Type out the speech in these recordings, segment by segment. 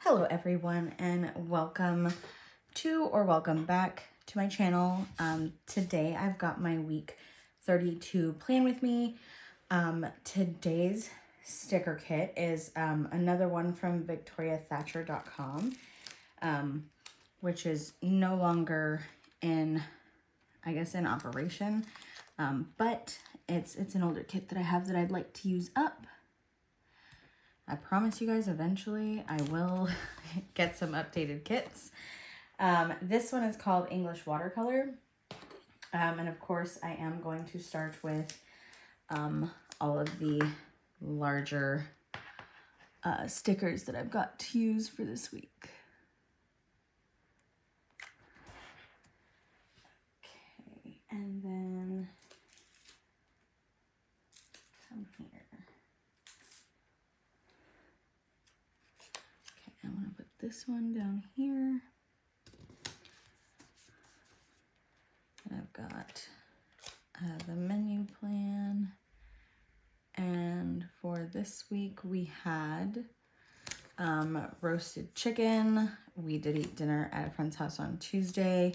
Hello everyone, and welcome to or welcome back to my channel. Today I've got my week 32 plan with me. Today's sticker kit is another one from victoriathatcher.com, which is no longer in operation, but it's an older kit that I have that I'd like to use up. I promise you guys eventually I will get some updated kits. This one is called English Watercolor. And of course I am going to start with all of the larger stickers that I've got to use for this week. Okay, and then come here. I'm going to put this one down here. And I've got the menu plan. And for this week we had roasted chicken. We did eat dinner at a friend's house on Tuesday.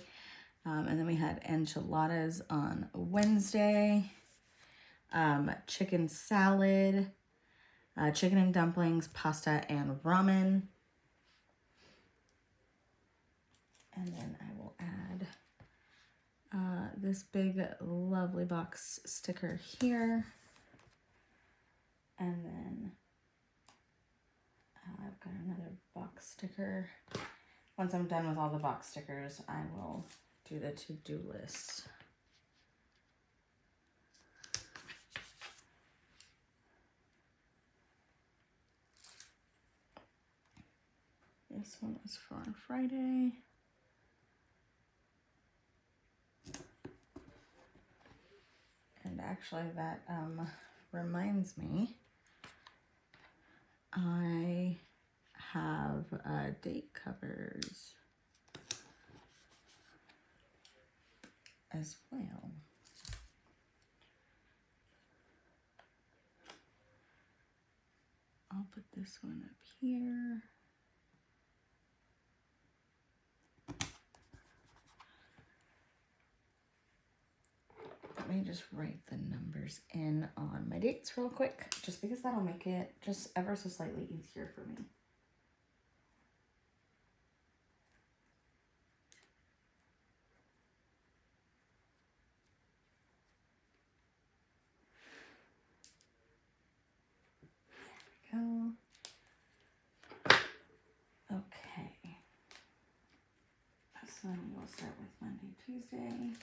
And then we had enchiladas on Wednesday. Chicken salad. Chicken and dumplings, pasta, and ramen. And then I will add this big lovely box sticker here. And then I've got another box sticker. Once I'm done with all the box stickers, I will do the to-do list. This one is for on Friday. And actually that reminds me, I have date covers as well. I'll put this one up here. Let me just write the numbers in on my dates real quick, just because that'll make it just ever so slightly easier for me. There we go. Okay. So we'll start with Monday, Tuesday.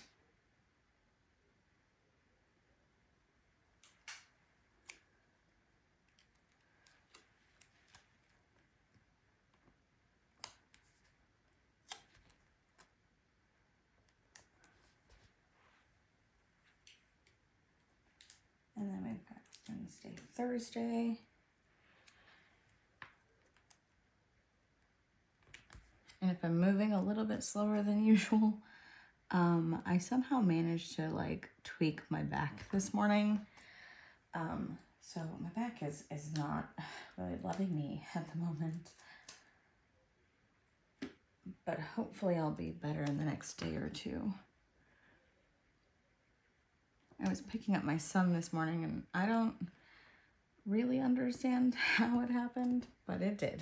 And then we've got Wednesday, Thursday. And if I'm moving a little bit slower than usual, I somehow managed to like tweak my back this morning. So my back is not really loving me at the moment. But hopefully I'll be better in the next day or two. I was picking up my son this morning and I don't really understand how it happened, but it did.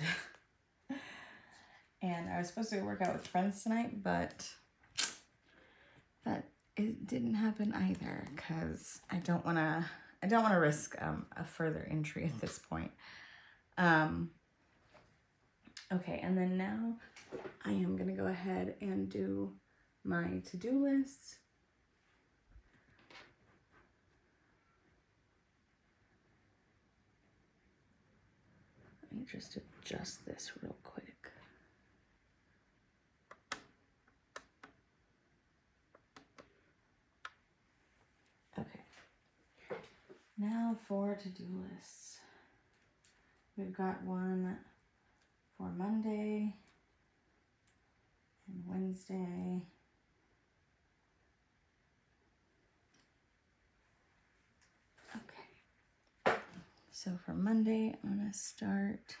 And I was supposed to work out with friends tonight, but it didn't happen either because I don't want to risk a further injury at this point. Okay, and then now I am going to go ahead and do my to-do list. Let me just adjust this real quick. Okay, now for to-do lists. We've got one for Monday and Wednesday. Okay, so for Monday, I'm gonna start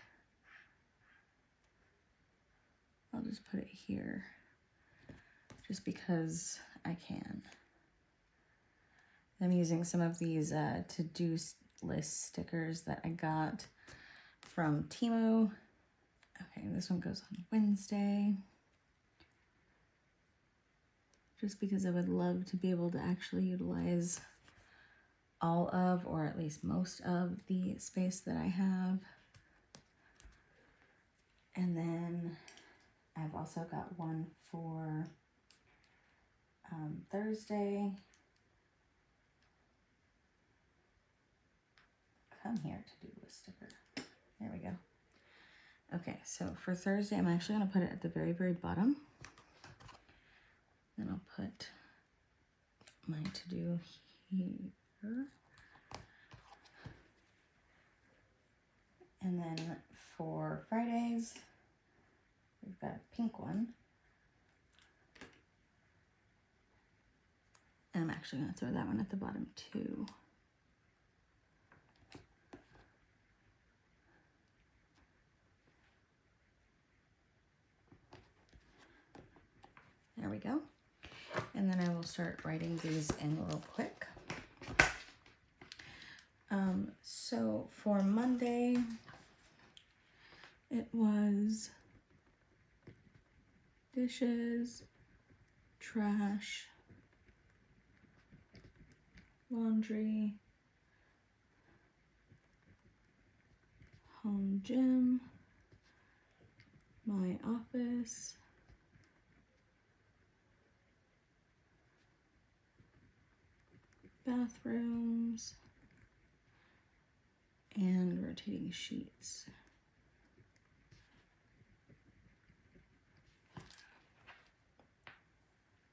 I'll just put it here just because I can. I'm using some of these to-do list stickers that I got from Temu. Okay, this one goes on Wednesday. Just because I would love to be able to actually utilize all of, or at least most of, the space that I have. And then I've also got one for Thursday. Come here, to-do list sticker. There we go. Okay, so for Thursday, I'm actually going to put it at the very, very bottom. Then I'll put my to-do here. And then for Fridays, we've got a pink one. And I'm actually going to throw that one at the bottom too. There we go. And then I will start writing these in real quick. So for Monday, it was dishes, trash, laundry, home gym, my office, bathrooms, and rotating sheets.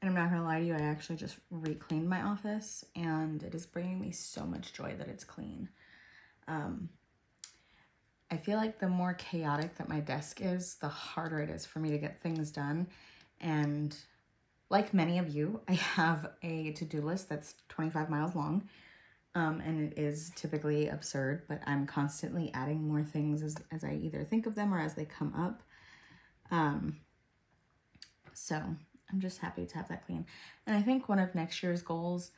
And I'm not gonna lie to you, I actually just re-cleaned my office and it is bringing me so much joy that it's clean. I feel like the more chaotic that my desk is, the harder it is for me to get things done. And like many of you, I have a to-do list that's 25 miles long. And it is typically absurd, but I'm constantly adding more things as I either think of them or as they come up. So I'm just happy to have that clean. And I think one of next year's goals,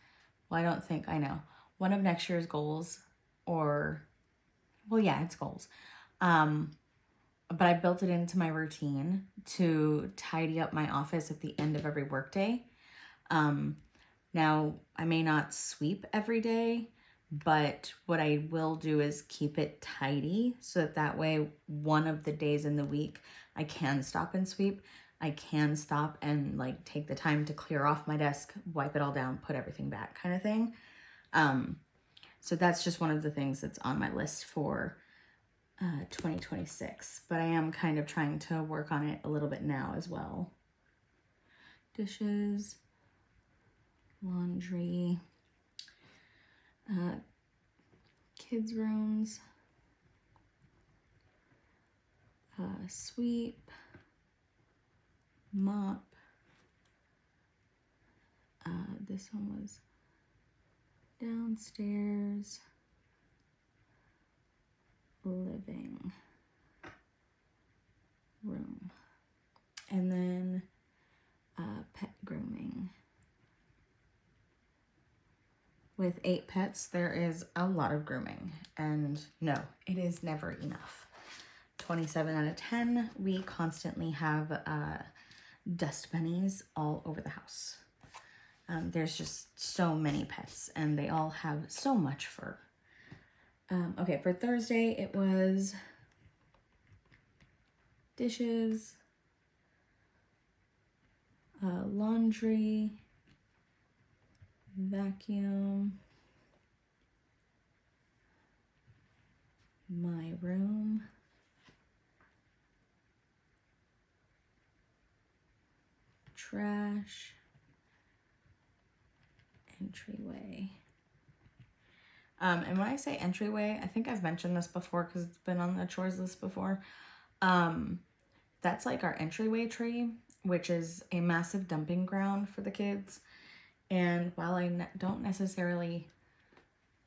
well, I don't think, I know. One of next year's goals, or, well, yeah, it's goals. But I built it into my routine to tidy up my office at the end of every workday. Now, I may not sweep every day, but what I will do is keep it tidy so that way one of the days in the week I can stop and sweep. I can stop and like take the time to clear off my desk, wipe it all down, put everything back kind of thing. So that's just one of the things that's on my list for 2026, but I am kind of trying to work on it a little bit now as well. Dishes, laundry, kids' rooms, sweep, mop. This one was downstairs, living room, and then pet grooming. With 8 pets, there is a lot of grooming, and no, it is never enough. 27 out of 10, we constantly have dust bunnies all over the house. There's just so many pets, and they all have so much fur. Okay, for Thursday, it was dishes, laundry, vacuum, my room, trash, entryway. And when I say entryway, I think I've mentioned this before because it's been on the chores list before. That's like our entryway tree, which is a massive dumping ground for the kids. And while I don't necessarily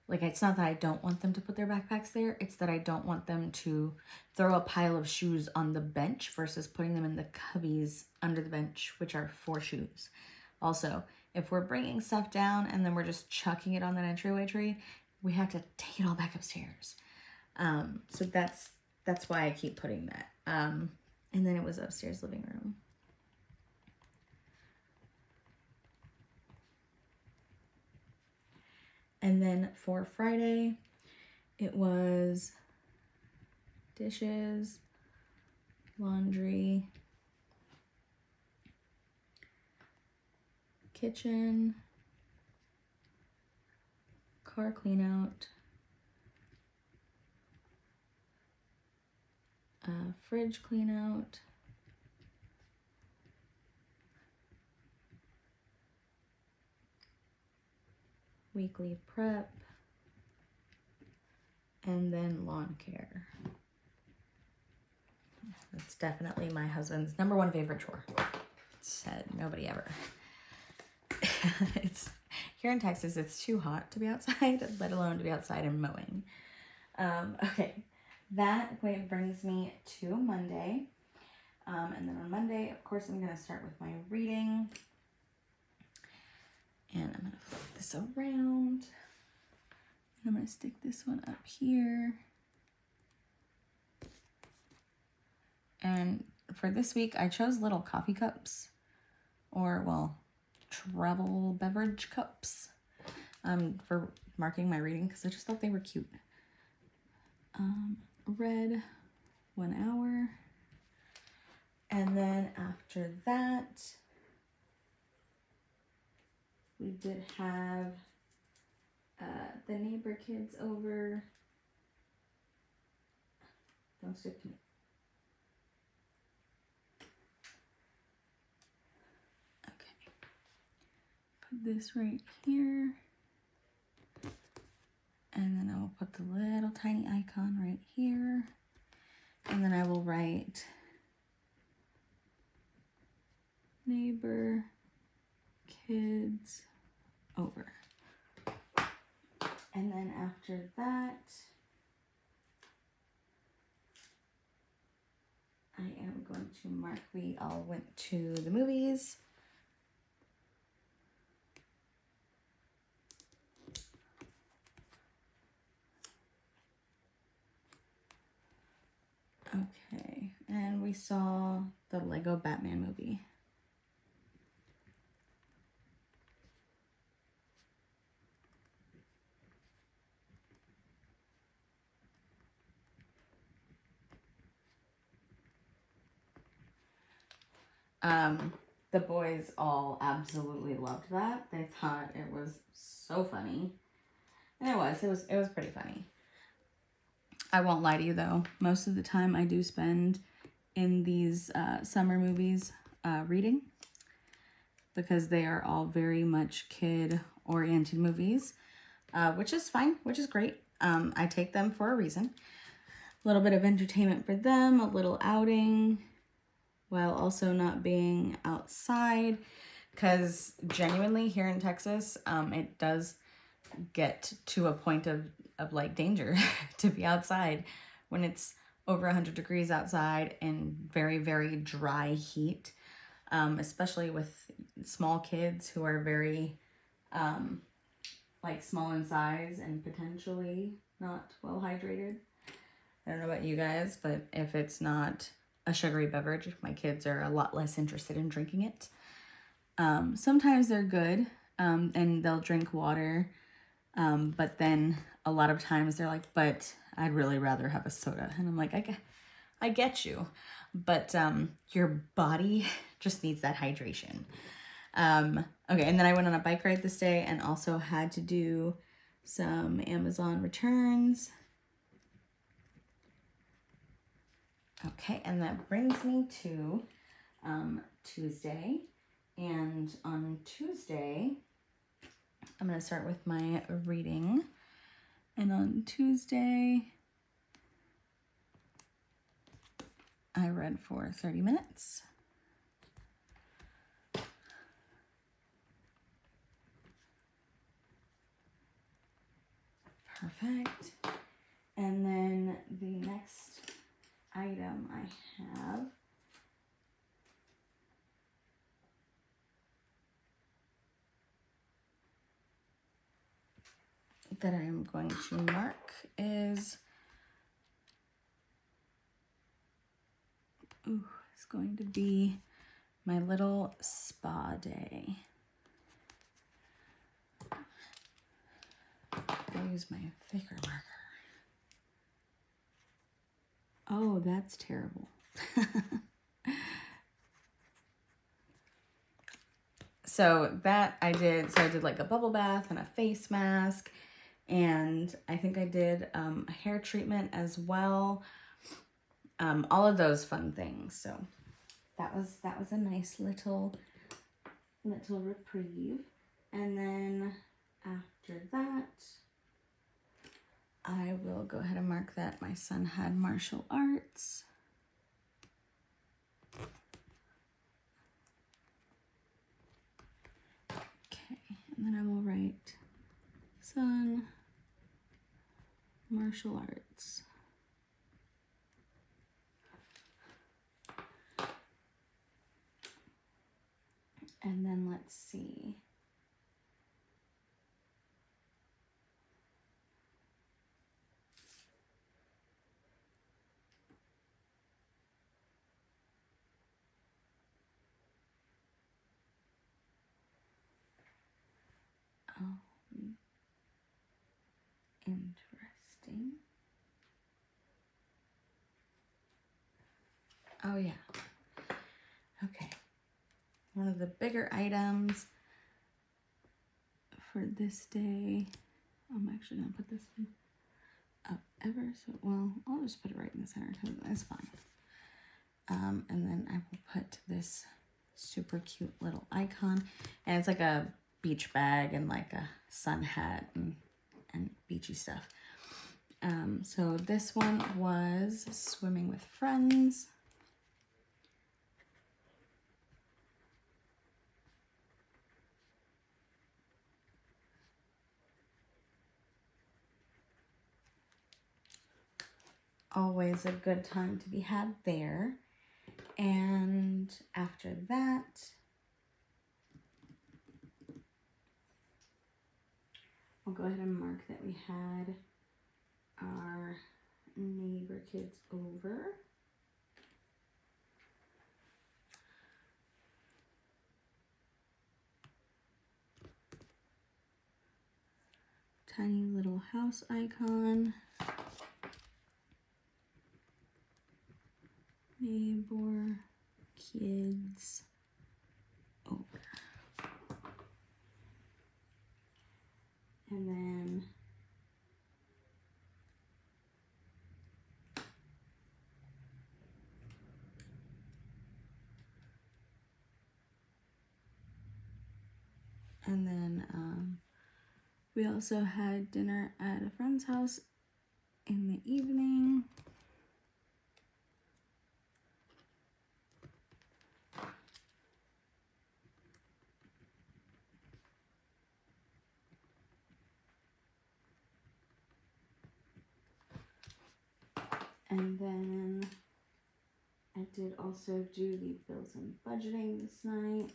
Like, it's not that I don't want them to put their backpacks there. It's that I don't want them to throw a pile of shoes on the bench versus putting them in the cubbies under the bench, which are for shoes. Also, if we're bringing stuff down and then we're just chucking it on that entryway tree, we have to take it all back upstairs. So that's why I keep putting that. And then it was upstairs living room. And then for Friday, it was dishes, laundry, kitchen, car clean out, fridge clean out, weekly prep, and then lawn care. That's definitely my husband's number one favorite chore. Said nobody ever. It's here in Texas, it's too hot to be outside, let alone to be outside and mowing. Okay, that way brings me to Monday. And then on Monday, of course, I'm going to start with my reading. And I'm going to flip this around. And I'm going to stick this one up here. And for this week, I chose little coffee cups. Or, well, travel beverage cups. For marking my reading, because I just thought they were cute. Red, 1 hour. And then after that, we did have the neighbor kids over. Don't stick to me. Okay. Put this right here. And then I will put the little tiny icon right here. And then I will write neighbor kids over. And then after that, I am going to mark we all went to the movies. Okay, and we saw the Lego Batman movie. The boys all absolutely loved that. They thought it was so funny. And it was pretty funny. I won't lie to you though. Most of the time I do spend in these summer movies reading, because they are all very much kid-oriented movies, which is fine, which is great. I take them for a reason. A little bit of entertainment for them, a little outing, while also not being outside, because genuinely here in Texas, it does get to a point of like danger to be outside when it's over 100 degrees outside and very, very dry heat, especially with small kids who are very like small in size and potentially not well hydrated. I don't know about you guys, but if it's not a sugary beverage, my kids are a lot less interested in drinking it. Sometimes they're good, and they'll drink water, but then a lot of times they're like, but I'd really rather have a soda. And I'm like, I get you, but your body just needs that hydration. Okay, and then I went on a bike ride this day and also had to do some Amazon returns. Okay, and that brings me to Tuesday. And on Tuesday, I'm going to start with my reading. And on Tuesday, I read for 30 minutes. Perfect. And then the next item I have that I'm going to mark is, it's going to be my little spa day. I'll use my thicker marker. Oh, that's terrible. So that I did, I did like a bubble bath and a face mask, and I think I did a hair treatment as well. All of those fun things. So that was a nice little reprieve. And then after that, I will go ahead and mark that my son had martial arts. Okay, and then I will write son, martial arts. And then let's see. Interesting. Oh yeah. Okay. One of the bigger items for this day. I'm actually gonna put this one up ever so well. I'll just put it right in the center because that's fine. And then I will put this super cute little icon, and it's like a beach bag and like a sun hat and beachy stuff. So this one was swimming with friends. Always a good time to be had there. And after that, I'll go ahead and mark that we had our neighbor kids over. Tiny little house icon. Neighbor kids over. And then we also had dinner at a friend's house in the evening. And then I did also do the bills and budgeting this night.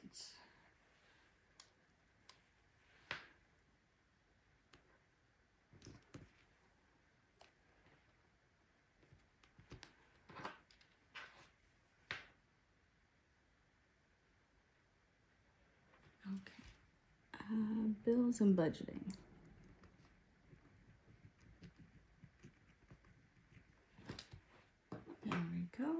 Okay. Bills and budgeting. There we go.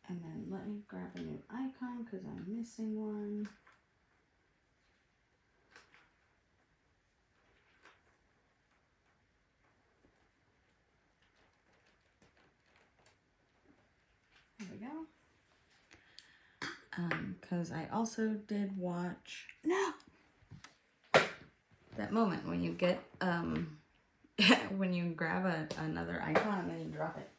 And then let me grab a new icon because I'm missing one. There we go. Because I also did watch, that moment when you get, when you grab another icon and then you drop it.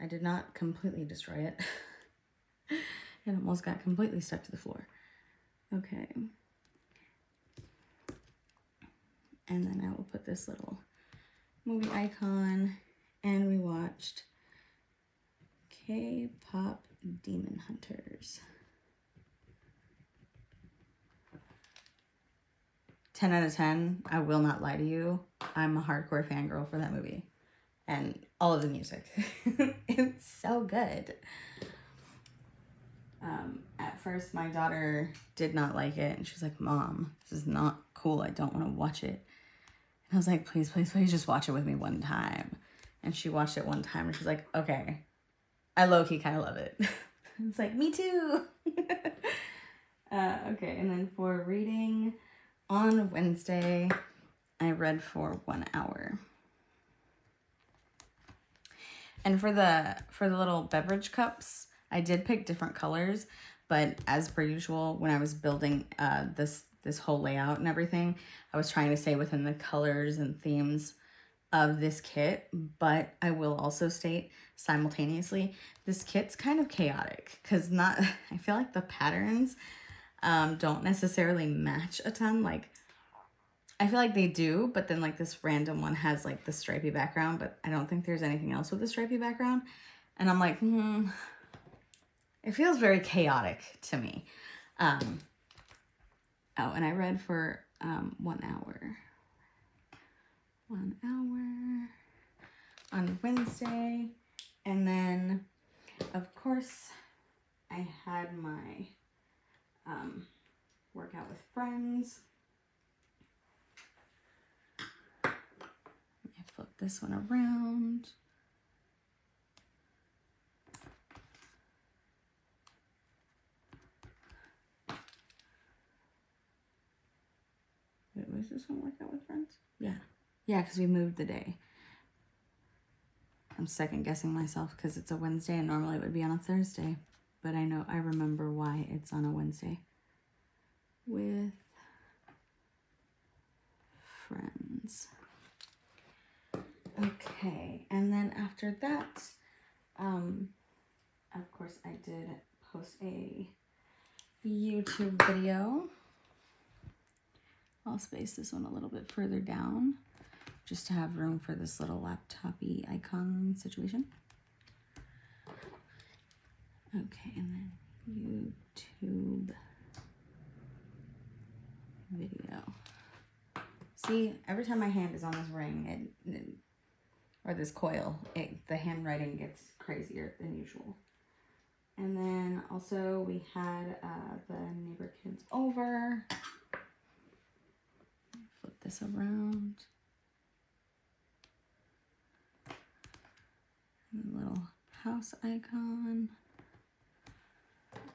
I did not completely destroy it. It almost got completely stuck to the floor. Okay. And then I will put this little movie icon, and we watched K-pop Demon Hunters. 10 out of 10. I will not lie to you. I'm a hardcore fangirl for that movie. And all of the music. It's so good. At first, my daughter did not like it. And she was like, Mom, this is not cool. I don't want to watch it. And I was like, please, please, please just watch it with me one time. And she watched it one time. And she's like, okay. I low-key kind of love it. It's like, me too. Okay, and then for reading on Wednesday, I read for 1 hour. And for the little beverage cups, I did pick different colors, but as per usual, when I was building this whole layout and everything, I was trying to stay within the colors and themes of this kit. But I will also state simultaneously, this kit's kind of chaotic because I feel like the patterns don't necessarily match a ton. Like, I feel like they do, but then like this random one has like the stripy background, but I don't think there's anything else with the stripy background. And I'm like, it feels very chaotic to me. Oh, and I read for 1 hour. 1 hour on Wednesday. And then, of course, I had my workout with friends. Let me flip this one around. Wait, was this one workout with friends? Yeah. Yeah, because we moved the day. I'm second guessing myself because it's a Wednesday and normally it would be on a Thursday. But I remember why it's on a Wednesday. With friends. Okay, and then after that, of course I did post a YouTube video. I'll space this one a little bit further down just to have room for this little laptop-y icon situation. Okay, and then YouTube video. See, every time my hand is on this ring, or this coil, the handwriting gets crazier than usual. And then also we had the neighbor kids over. Flip this around. And a little house icon.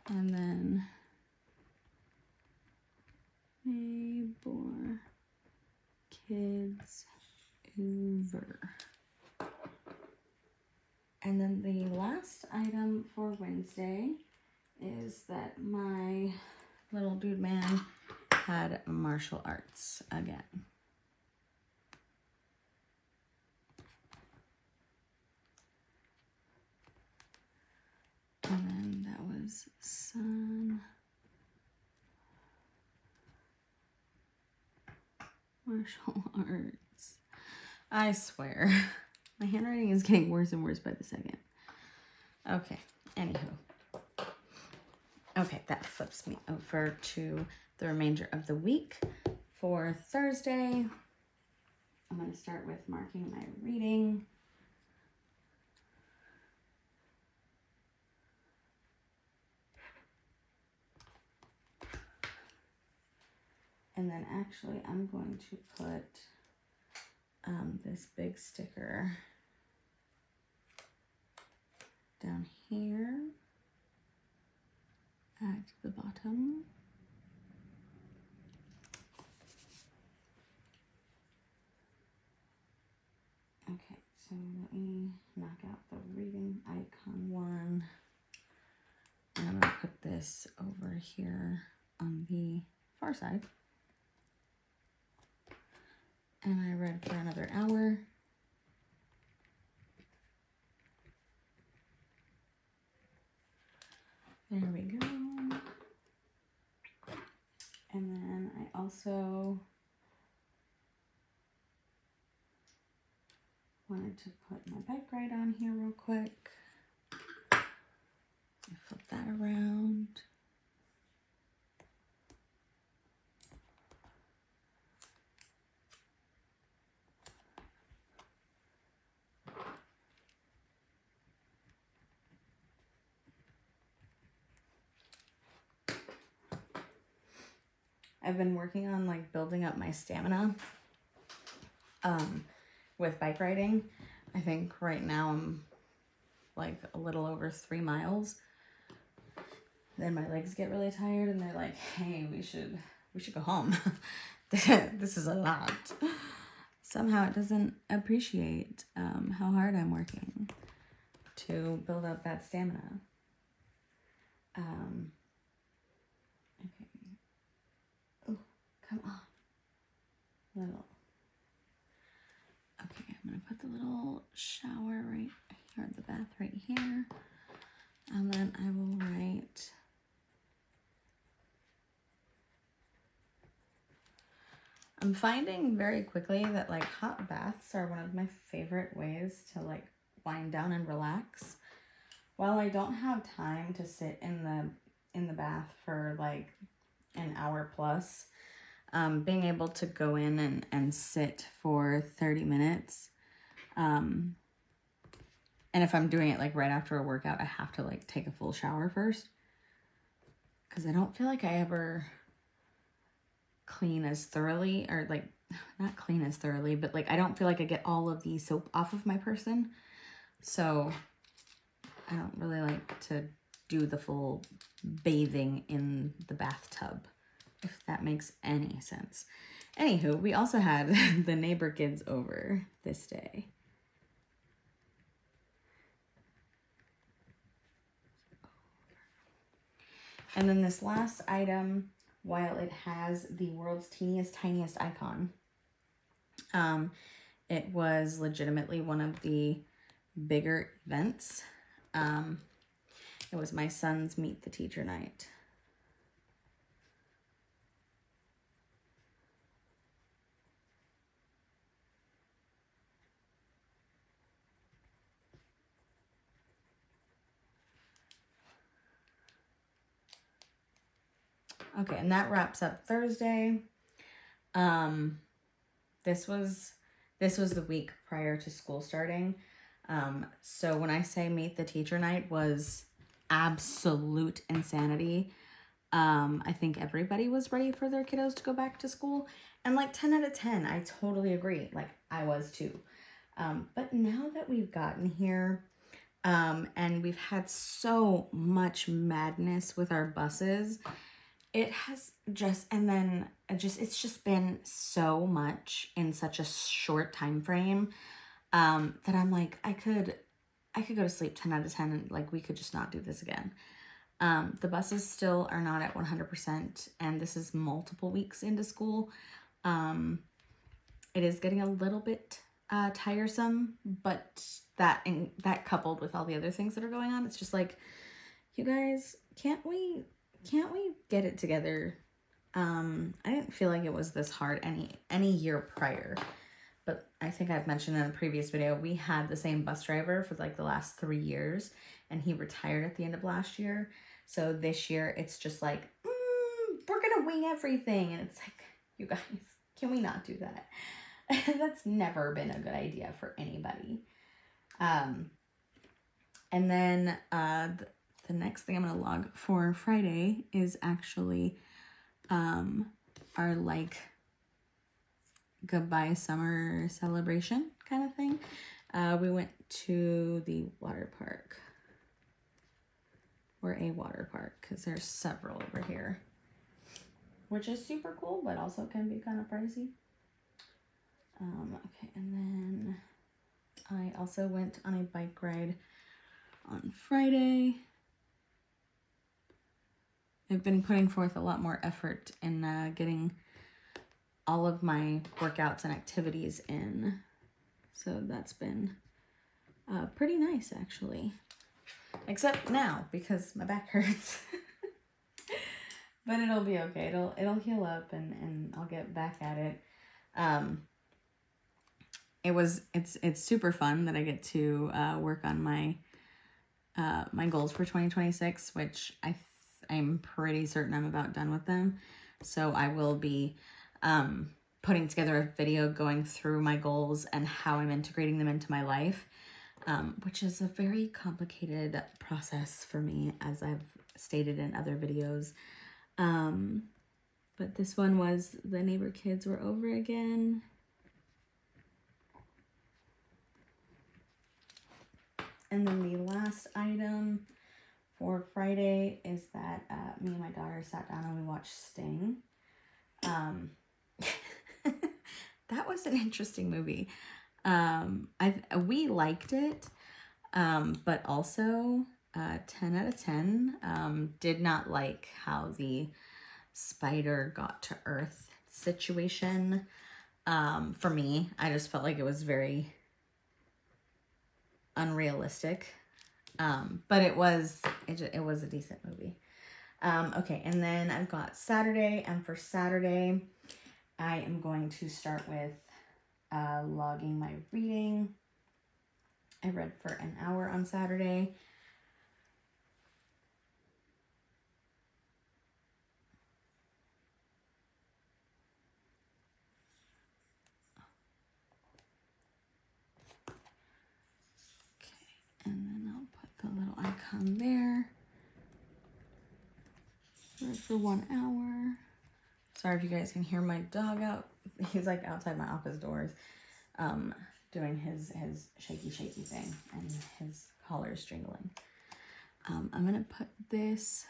And then neighbor kids over. And then the last item for Wednesday is that my little dude man had martial arts again. And then that was son. Martial arts. I swear. My handwriting is getting worse and worse by the second. Okay, anywho. Okay, that flips me over to the remainder of the week. For Thursday, I'm going to start with marking my reading. And then actually I'm going to put this big sticker down here at the bottom. Okay, so let me knock out the reading icon one. And I'm going to put this over here on the far side. And I read for another hour. There we go. And then I also wanted to put my bike ride on here real quick. Flip that around. I've been working on like building up my stamina with bike riding. I think right now I'm like a little over 3 miles. Then my legs get really tired and they're like, hey, we should go home. This is a lot. Somehow it doesn't appreciate how hard I'm working to build up that stamina. Okay. Oh, come on. Little. Okay, I'm gonna put the little shower right here, the bath right here. And then I will write I'm finding very quickly that like hot baths are one of my favorite ways to like wind down and relax. While I don't have time to sit in the bath for like an hour plus, being able to go in and sit for 30 minutes. And if I'm doing it like right after a workout, I have to like take a full shower first. Because I don't feel like I ever clean as thoroughly, or like not clean as thoroughly, but like I don't feel like I get all of the soap off of my person. So I don't really like to do the full bathing in the bathtub, if that makes any sense. Anywho, we also had the neighbor kids over this day. And then this last item, while it has the world's tiniest icon, it was legitimately one of the bigger events. It was my son's Meet the Teacher night. Okay, and that wraps up Thursday. This was the week prior to school starting. So when I say Meet the Teacher night was absolute insanity. I think everybody was ready for their kiddos to go back to school. And like 10 out of 10, I totally agree. Like I was too. But now that we've gotten here, and we've had so much madness with our buses, it has just, it's just been so much in such a short time frame, that I'm like, I could go to sleep 10 out of 10 and like, we could just not do this again. The buses still are not at 100%, and this is multiple weeks into school. It is getting a little bit tiresome, but that coupled with all the other things that are going on, it's just like, you guys, can't we get it together? I didn't feel like it was this hard any year prior, but I think I've mentioned in a previous video, we had the same bus driver for like the last 3 years, and he retired at the end of last year. So this year it's just like, we're gonna wing everything, and it's like, you guys, can we not do that? That's never been a good idea for anybody. And then the next thing I'm gonna log for Friday is actually our like goodbye summer celebration kind of thing. We went to the water park, or a water park, because there's several over here, which is super cool, but also can be kind of pricey. Okay, and then I also went on a bike ride on Friday. I've been putting forth a lot more effort in getting all of my workouts and activities in. So that's been pretty nice, actually. except now because my back hurts. But it'll be okay. It'll heal up and I'll get back at it. It's super fun that I get to work on my my goals for 2026, which I'm pretty certain I'm about done with them. So I will be putting together a video going through my goals and how I'm integrating them into my life, which is a very complicated process for me, as I've stated in other videos. But this one was the neighbor kids were over again. And then the last item for Friday is that me and my daughter sat down and we watched Sting. That was an interesting movie. We liked it, but also 10 out of 10. Did not like how the spider got to Earth situation. For me, I just felt like it was very unrealistic. But it was a decent movie. Okay, and then I've got Saturday, and for Saturday, I am going to start with logging my reading. I read for an hour on Saturday. Okay, and then I'll put the little icon there. Read for 1 hour. Sorry if you guys can hear my dog out. He's like outside my office doors, doing his shaky thing, and his collar is jingling. I'm gonna put this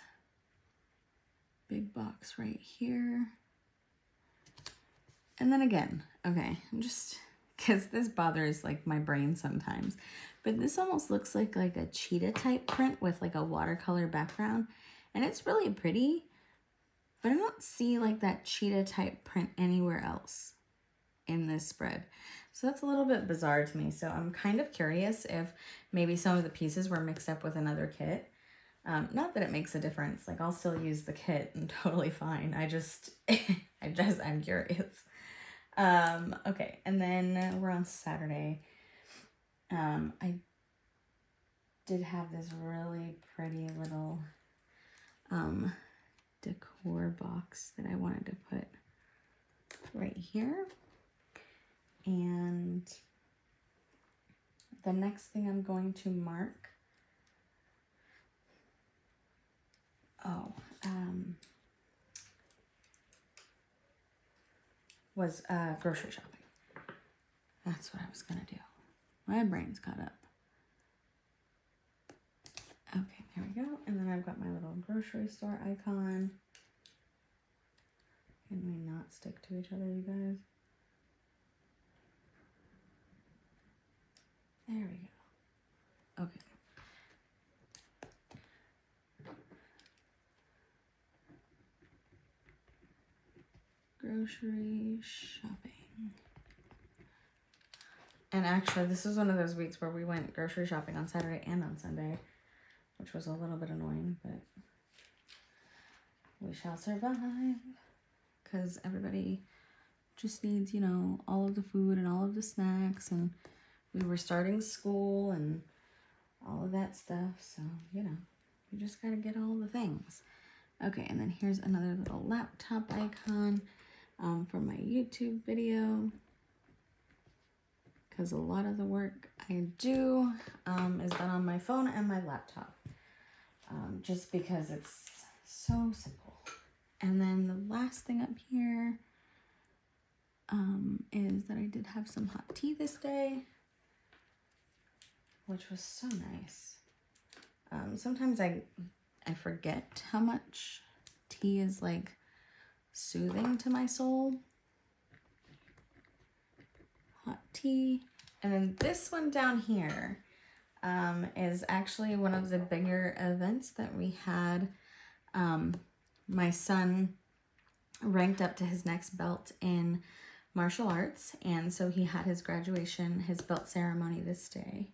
big box right here. And then again, okay, I'm just, because this bothers like my brain sometimes, but this almost looks like a cheetah type print with like a watercolor background, and it's really pretty, but I don't see like that cheetah type print anywhere else in this spread. So that's a little bit bizarre to me. So I'm kind of curious if maybe some of the pieces were mixed up with another kit. Not that it makes a difference. Like, I'll still use the kit and totally fine. I'm curious. Okay, and then we're on Saturday. I did have this really pretty little decor box that I wanted to put right here. And the next thing I'm going to mark, was grocery shopping. That's what I was gonna do. My brain's caught up. Okay, there we go. And then I've got my little grocery store icon. Can we not stick to each other, you guys? There we go. Okay. Grocery shopping. And actually, this is one of those weeks where we went grocery shopping on Saturday and on Sunday, which was a little bit annoying, but we shall survive. Because everybody just needs, you know, all of the food and all of the snacks, and we were starting school and all of that stuff, so, you know, we just gotta get all the things. Okay, and then here's another little laptop icon for my YouTube video, because a lot of the work I do is done on my phone and my laptop, just because it's so simple. And then the last thing up here is that I did have some hot tea this day, which was so nice. Sometimes I forget how much tea is like soothing to my soul. Hot tea. And then this one down here is actually one of the bigger events that we had. My son ranked up to his next belt in martial arts, and so he had his graduation, his belt ceremony this day.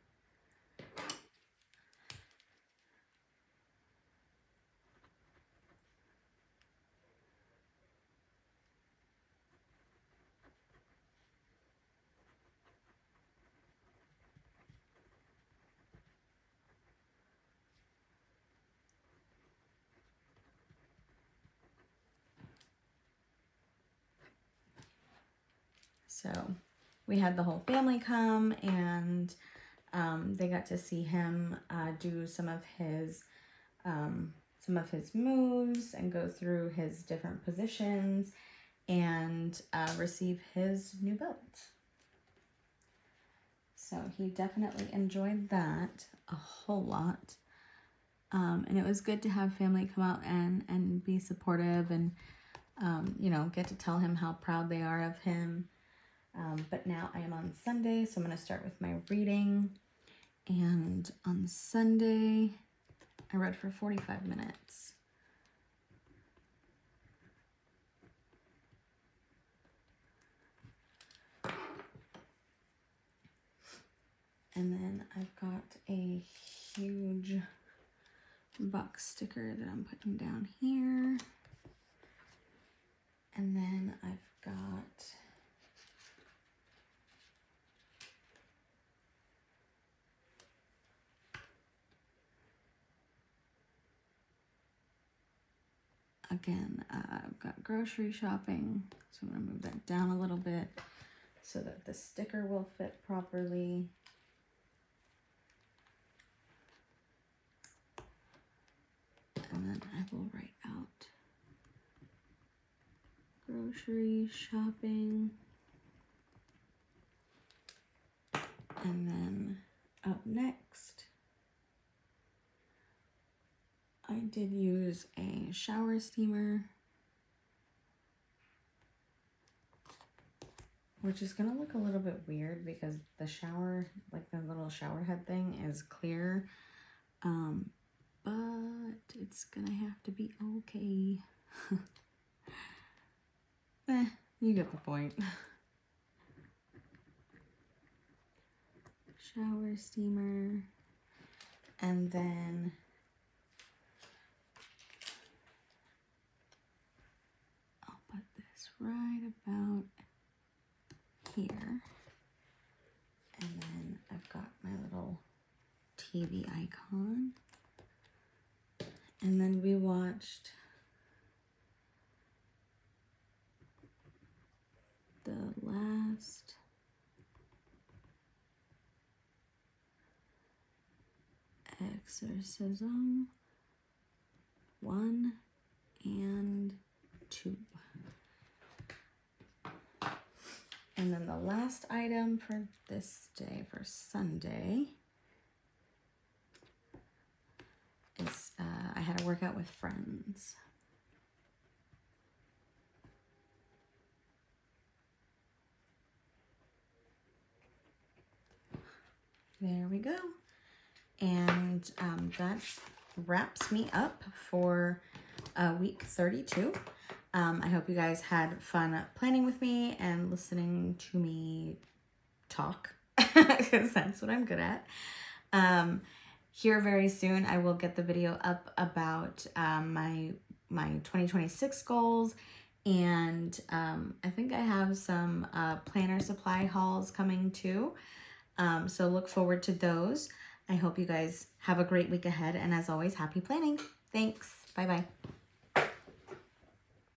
So we had the whole family come, and they got to see him do some of his moves and go through his different positions and receive his new belt. So he definitely enjoyed that a whole lot. And it was good to have family come out and be supportive and, you know, get to tell him how proud they are of him. But now I am on Sunday, so I'm going to start with my reading. And on Sunday, I read for 45 minutes. And then I've got a huge box sticker that I'm putting down here. And then I've got again, I've got grocery shopping, so I'm going to move that down a little bit so that the sticker will fit properly. And then I will write out grocery shopping. And then up next, I did use a shower steamer, which is going to look a little bit weird because the shower, like the little shower head thing, is clear. But it's gonna have to be okay. You get the point. Shower steamer. And then I'll put this right about here. And then I've got my little TV icon. And then we watched the last exorcism 1 and 2. And then the last item for this day, for Sunday, is I had a workout with friends. There we go. And that wraps me up for week 32. I hope you guys had fun planning with me and listening to me talk, because that's what I'm good at. Here very soon, I will get the video up about my 2026 goals, and I think I have some planner supply hauls coming too. So look forward to those. I hope you guys have a great week ahead, and as always, happy planning. Thanks. Bye-bye.